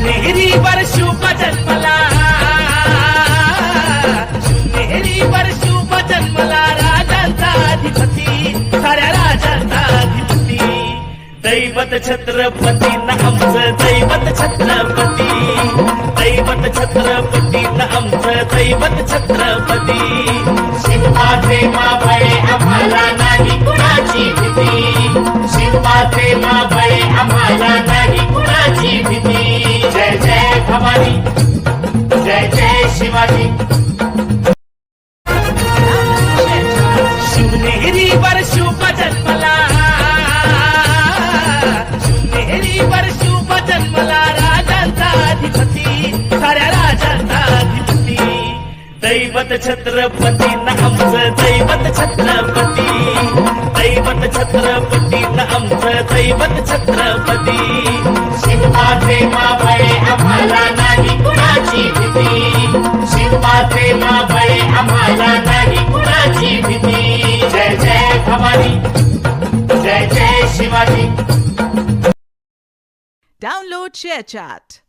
शिवनेरीवर शुभ जन्मला, शिवनेरीवर शुभ जन्मला राजांचा अधिपती, साऱ्या राजांचा अधिपती. दैवत छत्रपती न आमचं दैवत छत्रपती, दैवत छत्रपती न आमचं दैवत छत्रपती. शिवबाचे मावळे आम्हाला नाही कुणाची भीती, शिवबाचे मावळे आम्हाला नाही कुणाची भीती. जय जय भवानी, जय जय शिवाजी. शिवनेरीवर शुभ जन्मला, शिवनेरीवर शुभ जन्मला राजांचा अधिपती, साऱ्या राजांचा अधिपती. दैवत छत्रपती न आमचं दैवत छत्रपती, दैवत छत्रपती न आमचं दैवत छत्रपती. शिवबाचे मावळे आम्हाला नाही कुणाची भीती, शिवबाचे मावळे आम्हाला नाही कुणाची भीती. जय जय भवानी, जय जय शिवाजी. Download ShareChat.